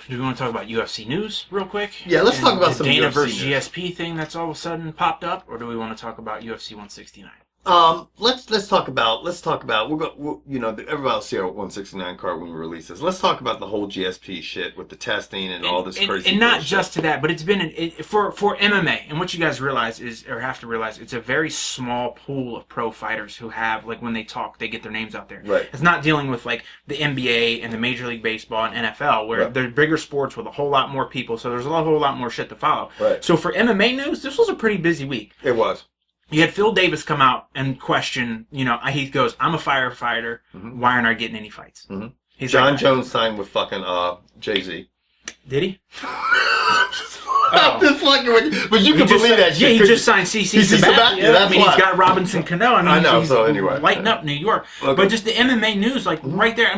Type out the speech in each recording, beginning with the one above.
Do we want to talk about UFC news real quick? Yeah, let's talk about some Dana UFC versus news. GSP thing that's all of a sudden popped up, or do we want to talk about UFC 169? Let's talk about everybody will see our 169 card when we release this. Let's talk about the whole GSP shit with the testing and all this crazy and not bullshit. just to that, but it's been for MMA. And what you guys realize is, or have to realize, it's a very small pool of pro fighters who have, like, when they talk, they get their names out there. Right. It's not dealing with like the NBA and the Major League Baseball and NFL, where they're bigger sports with a whole lot more people. So there's a whole lot more shit to follow. Right. So for MMA news, this was a pretty busy week. It was. You had Phil Davis come out and question, he goes, I'm a firefighter. Mm-hmm. Why aren't I getting any fights? Mm-hmm. He's John like, Jones signed with fucking Jay-Z. Did he? I'm just fucking with you. But you can believe that shit. Yeah, he just signed CC Sabathia. Yeah, that's he's got Robinson Cano. I know, he's so anyway. lighting up New York. Okay. But just the MMA news, like, right there,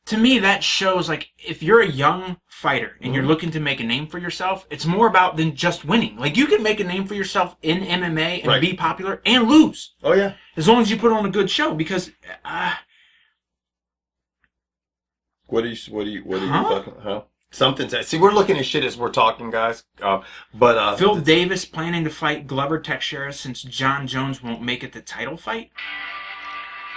to me, that shows, like, if you're a young fighter and you're looking to make a name for yourself, it's more about than just winning. Like, you can make a name for yourself in MMA and be popular and lose. Oh, yeah. As long as you put on a good show, because... What are you talking? Huh? Something's... See, we're looking at shit as we're talking, guys. Phil Davis planning to fight Glover Teixeira since John Jones won't make it the title fight?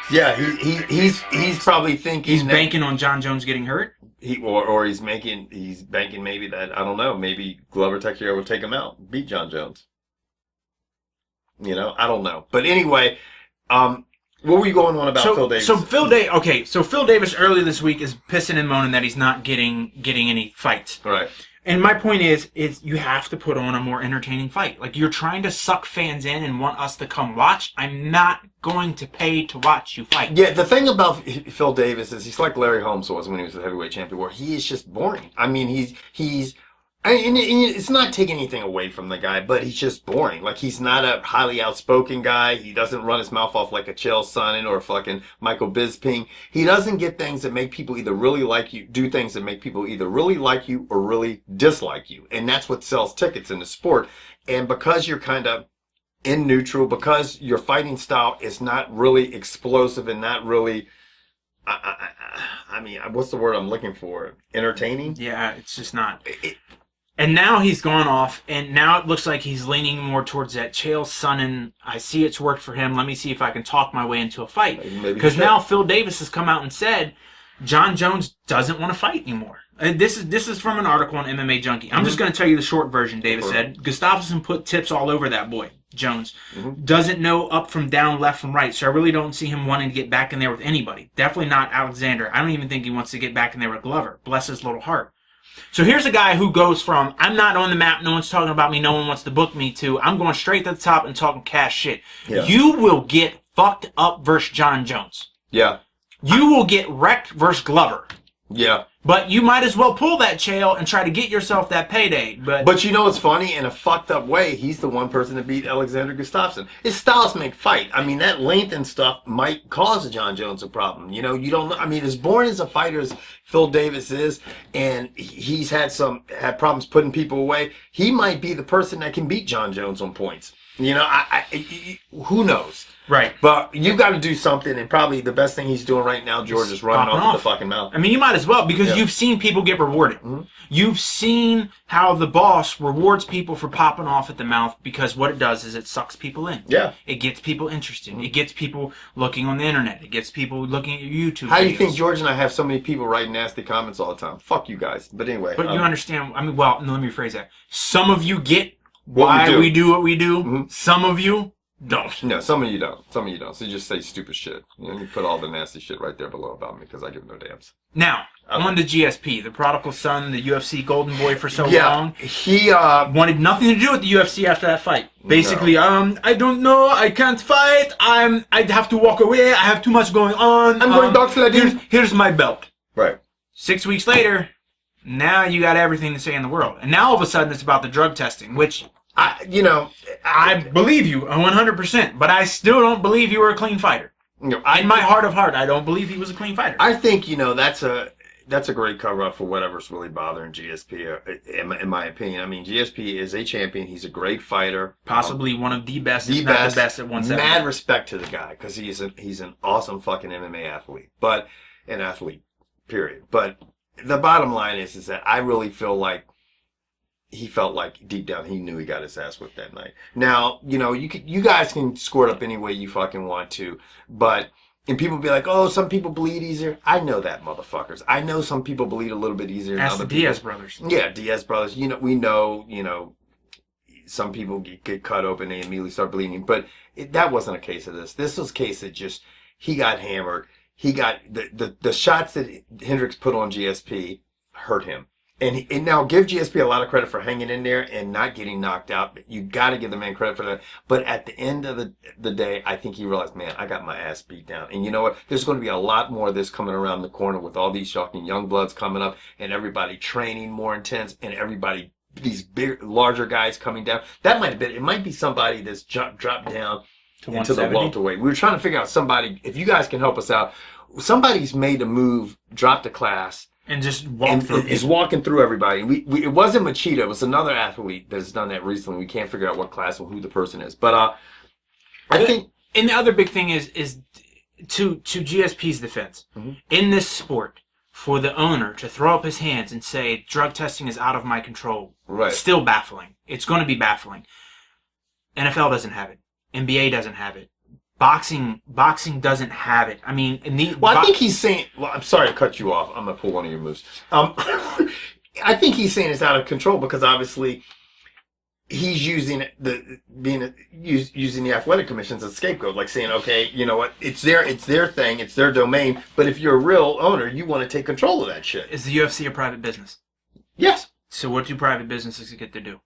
Yeah, he's probably thinking he's banking on John Jones getting hurt. He's banking maybe that, I don't know, maybe Glover Teixeira will take him out, beat John Jones. I don't know. But anyway, what were you going on about Phil Davis? So Phil Davis earlier this week is pissing and moaning that he's not getting any fights. Right. And my point is you have to put on a more entertaining fight. Like, you're trying to suck fans in and want us to come watch. I'm not going to pay to watch you fight. Yeah, the thing about Phil Davis is he's like Larry Holmes was when he was the heavyweight champion, where he is just boring. It's not taking anything away from the guy, but he's just boring. Like, he's not a highly outspoken guy. He doesn't run his mouth off like a Chael Sonnen or fucking Michael Bisping. He doesn't get things that make people either really like you, do things that make people either really like you or really dislike you. And that's what sells tickets in the sport. And because you're kind of in neutral, because your fighting style is not really explosive and not really... what's the word I'm looking for? Entertaining? Yeah, it's just not... And now he's gone off, and now it looks like he's leaning more towards that Chael Sonnen. I see it's worked for him. Let me see if I can talk my way into a fight. Because now Phil Davis has come out and said John Jones doesn't want to fight anymore. And this is from an article on MMA Junkie. I'm just going to tell you the short version. Davis said Gustafsson put tips all over that boy. Jones doesn't know up from down, left from right, so I really don't see him wanting to get back in there with anybody. Definitely not Alexander. I don't even think he wants to get back in there with Glover. Bless his little heart. So here's a guy who goes from, I'm not on the map, no one's talking about me, no one wants to book me, to, I'm going straight to the top and talking cash shit. Yeah. You will get fucked up versus John Jones. Yeah. You will get wrecked versus Glover. Yeah. But you might as well pull that Chael and try to get yourself that payday. But you know what's funny? In a fucked up way, he's the one person to beat Alexander Gustafsson. His styles make fight. That length and stuff might cause John Jones a problem. You don't know. As born as a fighter as Phil Davis is, and he's had problems putting people away, he might be the person that can beat John Jones on points. Who knows? Right. But you got to do something, and probably the best thing he's doing right now, George, is running off with the fucking mouth. You might as well, because you've seen people get rewarded. Mm-hmm. You've seen how the boss rewards people for popping off at the mouth, because what it does is it sucks people in. Yeah. It gets people interested. Mm-hmm. It gets people looking on the internet. It gets people looking at your YouTube How videos. do you think George and I have so many people writing nasty comments all the time? Fuck you guys. But anyway. But you understand, let me rephrase that. Some of you get why we do what we do. Mm-hmm. Some of you don't. No, some of you don't. So you just say stupid shit. You put all the nasty shit right there below about me, because I give no damns. Now, on to GSP, the prodigal son, the UFC golden boy for so long. He wanted nothing to do with the UFC after that fight. Basically, I don't know, I can't fight, I'd have to walk away, I have too much going on. I'm going dog sledding. Here's my belt. Right. 6 weeks later, now you got everything to say in the world. And now all of a sudden it's about the drug testing, which... I believe you 100%, but I still don't believe you were a clean fighter. In my heart of heart, I don't believe he was a clean fighter. I think, that's a great cover-up for whatever's really bothering GSP, in my opinion. GSP is a champion. He's a great fighter. Possibly one of the best, if not the best at 170. Mad respect to the guy, because he's an awesome fucking MMA athlete. Period. But the bottom line is that I really feel like he felt like deep down he knew he got his ass whipped that night. Now, you guys can score it up any way you fucking want to, but and people be like, oh, some people bleed easier. I know that, motherfuckers. I know some people bleed a little bit easier than Ask other the people. Diaz brothers. Yeah, Diaz brothers. We know, some people get cut open and immediately start bleeding, but that wasn't a case of this. This was a case that just he got hammered. He got the shots that Hendricks put on GSP hurt him. And now give GSP a lot of credit for hanging in there and not getting knocked out. You got to give the man credit for that. But at the end of the day, I think he realized, man, I got my ass beat down. And you know what? There's going to be a lot more of this coming around the corner with all these shocking young bloods coming up and everybody training more intense and everybody, these big, larger guys coming down. That might have been, it might be somebody that's dropped down into the welterweight. We were trying to figure out somebody, if you guys can help us out, somebody's made a move, dropped a class, and just is walking through everybody. It wasn't Machida. It was another athlete that's done that recently. We can't figure out what class or who the person is. But I think... And the other big thing is to GSP's defense. Mm-hmm. In this sport, for the owner to throw up his hands and say, drug testing is out of my control, right. Still baffling. It's going to be baffling. NFL doesn't have it. NBA doesn't have it. Boxing doesn't have it. I mean, I think he's saying. Well, I'm sorry to cut you off. I'm gonna pull one of your moves. I think he's saying it's out of control because obviously he's using using the athletic commissions as a scapegoat, like saying, okay, you know what, it's their thing, it's their domain. But if you're a real owner, you want to take control of that shit. Is the UFC a private business? Yes. So what do private businesses get to do?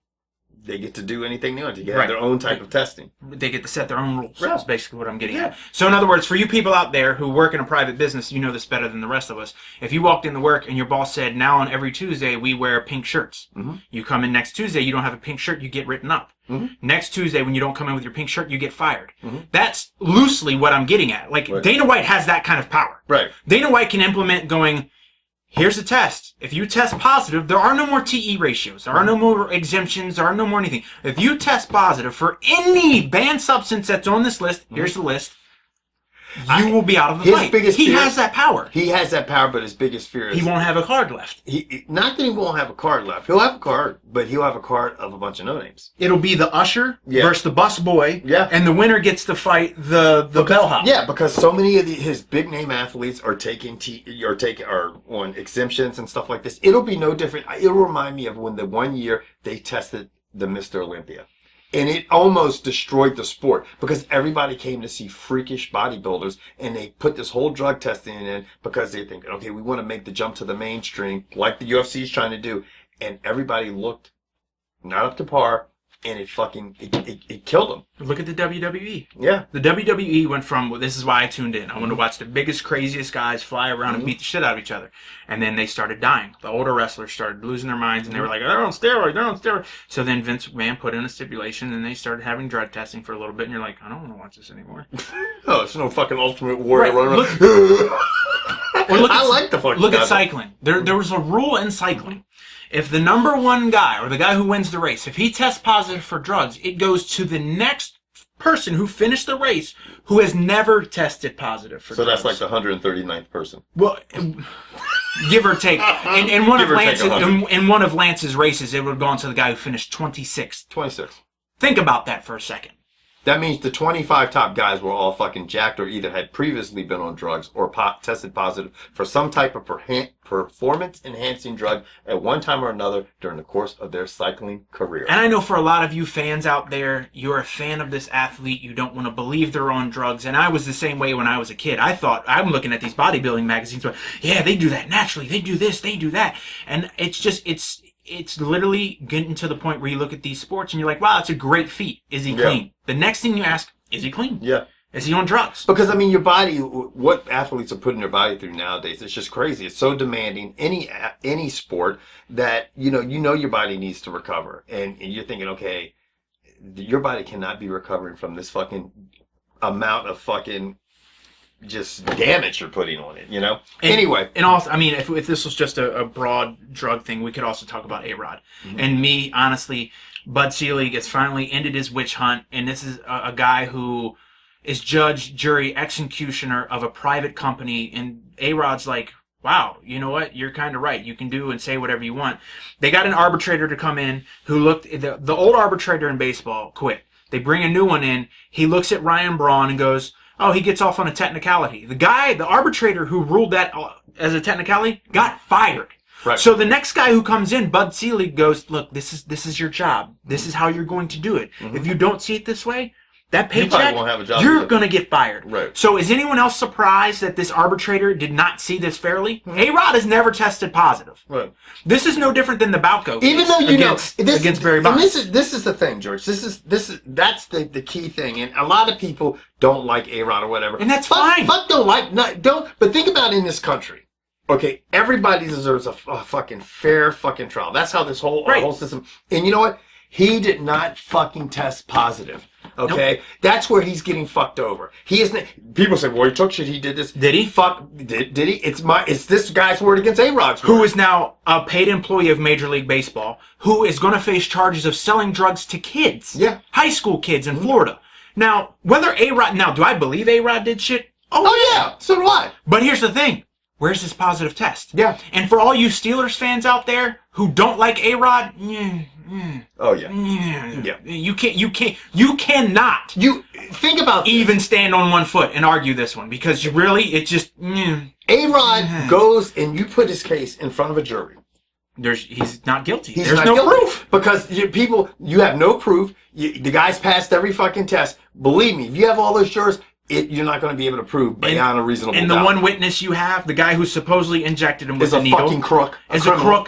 They get to do anything they want to. They have their own type of testing. They get to set their own rules. Right. That's basically what I'm getting at. So in other words, for you people out there who work in a private business, you know this better than the rest of us. If you walked into work and your boss said, now on every Tuesday we wear pink shirts. Mm-hmm. You come in next Tuesday, you don't have a pink shirt, you get written up. Mm-hmm. Next Tuesday, when you don't come in with your pink shirt, you get fired. Mm-hmm. That's loosely what I'm getting at. Like, right. Dana White has that kind of power. Right. Dana White can implement going, here's a test. If you test positive, there are no more TE ratios. There are no more exemptions. There are no more anything. If you test positive for any banned substance that's on this list, here's the list, you will be out of the fight. He has that power. He has that power, but his biggest fear is... he won't have a card left. Not that he won't have a card left. He'll have a card, but he'll have a card of a bunch of no-names. It'll be the usher versus the bus boy, and the winner gets to fight the bellhop. Yeah, because so many of his big-name athletes are are on exemptions and stuff like this. It'll be no different. It'll remind me of when the one year they tested the Mr. Olympia. And it almost destroyed the sport because everybody came to see freakish bodybuilders and they put this whole drug testing in because they're thinking, okay, we want to make the jump to the mainstream like the UFC is trying to do. And everybody looked not up to par and it killed them. Look at the WWE. Yeah. The WWE went from, well, this is why I tuned in. I want to watch the biggest, craziest guys fly around and beat the shit out of each other. And then they started dying. The older wrestlers started losing their minds and they were like, they're on steroids. So then Vince McMahon put in a stipulation and they started having drug testing for a little bit and you're like, I don't want to watch this anymore. Oh, it's no fucking Ultimate Warrior running around. I like the fucking Look at cycling. There was a rule in cycling. If the number one guy, or the guy who wins the race, if he tests positive for drugs, it goes to the next person who finished the race who has never tested positive for drugs. So that's like the 139th person. Well, give or take. In one of Lance's races, it would have gone to the guy who finished 26th. 26. Think about that for a second. That means the 25 top guys were all fucking jacked or either had previously been on drugs or tested positive for some type of performance-enhancing drug at one time or another during the course of their cycling career. And I know for a lot of you fans out there, you're a fan of this athlete. You don't want to believe they're on drugs. And I was the same way when I was a kid. I thought, I'm looking at these bodybuilding magazines, but yeah, they do that naturally. They do this, they do that. And it's literally getting to the point where you look at these sports and you're like, wow, it's a great feat. Is he clean? The next thing you ask, is he clean? Yeah. Is he on drugs? Because, I mean, your body, what athletes are putting their body through nowadays, it's just crazy. It's so demanding, any sport, that, you know your body needs to recover. And you're thinking, okay, your body cannot be recovering from this fucking amount of fucking just damage you're putting on it, anyway. And also, I mean, if this was just a broad drug thing, we could also talk about A-Rod. Mm-hmm. And me, honestly, Bud Selig has finally ended his witch hunt, and this is a guy who is judge, jury, executioner of a private company, and A-Rod's like, wow, you know what? You're kind of right. You can do and say whatever you want. They got an arbitrator to come in who looked, the old arbitrator in baseball quit. They bring a new one in. He looks at Ryan Braun and goes, oh, he gets off on a technicality. The arbitrator who ruled that as a technicality got fired. Right. So the next guy who comes in, Bud Selig, goes, look, this is your job. This is how you're going to do it. Mm-hmm. If you don't see it this way, that paycheck, you're going to get fired. Right. So is anyone else surprised that this arbitrator did not see this fairly? Mm-hmm. A-Rod has never tested positive. Right. This is no different than the Balked even though you against Barry Bonds. And this is the thing, George. That's the key thing. And a lot of people don't like A-Rod or whatever. And that's fine. But think about it in this country. Okay, everybody deserves a fucking fair fucking trial. That's how this whole system. And you know what? He did not fucking test positive. Okay, nope. That's where he's getting fucked over. He isn't. People say, "Well, he took shit. He did this. Did he? Did he? It's this guy's word against A-Rod's word. Who is now a paid employee of Major League Baseball, who is going to face charges of selling drugs to kids, high school kids in Florida. Now, whether A-Rod, do I believe A-Rod did shit? Oh yeah, so do I. But here's the thing. Where's this positive test? Yeah. And for all you Steelers fans out there who don't like A-Rod, oh yeah. You cannot. You think about even stand on one foot and argue this one because A-Rod goes and you put his case in front of a jury. He's not guilty. There's no proof because you have no proof. The guy's passed every fucking test. Believe me, if you have all those jurors, you're not going to be able to prove beyond a reasonable doubt. And the one witness you have, the guy who supposedly injected him with a needle, fucking crook, a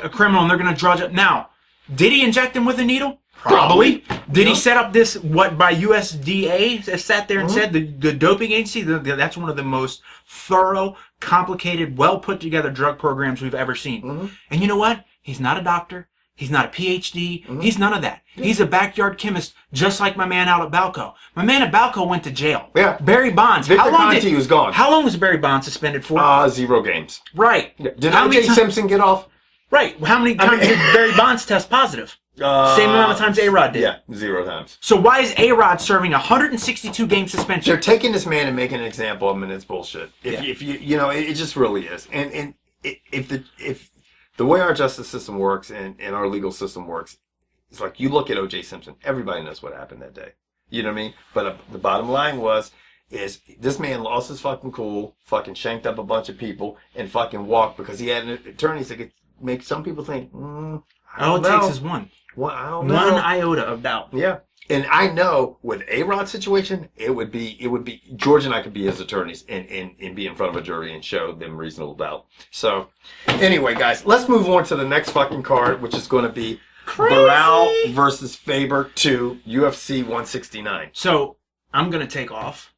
criminal, and they're going to drudge it. Now, did he inject him with a needle? Probably. Did he set up this, by USDA has sat there and said, the doping agency, that's one of the most thorough, complicated, well put together drug programs we've ever seen. And you know what? He's not a doctor. He's not a PhD. He's none of that. He's a backyard chemist, just like my man out at Balco. My man at Balco went to jail. Yeah. Barry Bonds. Victor Conti was gone. How long was Barry Bonds suspended for? 0 games. Right. Did O.J. Simpson get off? Right. How many times did Barry Bonds test positive? Same amount of times A-Rod did. Yeah, 0 times. So why is A-Rod serving a 162-game suspension? They're taking this man and making an example of him, and it's bullshit. If it just really is. And if the way our justice system works and our legal system works, it's like you look at O.J. Simpson. Everybody knows what happened that day. You know what I mean? But the bottom line is this man lost his fucking cool, fucking shanked up a bunch of people, and fucking walked because he had an attorney that could make some people think, all it takes is one. Well, I don't know. One iota of doubt. Yeah. And I know with A-Rod's situation, it would be George and I could be his attorneys and be in front of a jury and show them reasonable doubt. So anyway, guys, let's move on to the next fucking card, which is going to be Burrell versus Faber 2, UFC 169. So I'm going to take off.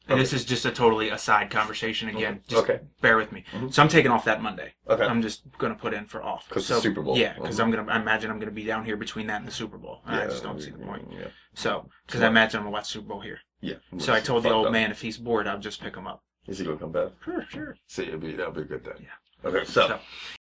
And this is just a totally aside conversation again. Just bear with me. So I'm taking off that Monday. Okay. I'm just going to put in for off. Because the Super Bowl. Yeah, because I imagine I'm going to be down here between that and the Super Bowl. And I just don't see the point. Yeah. So, because I imagine I'm going to watch Super Bowl here. Yeah. So I told the old man if he's bored, I'll just pick him up. Is he going to come back? Sure. See, that'll be a good day. Yeah. Okay, so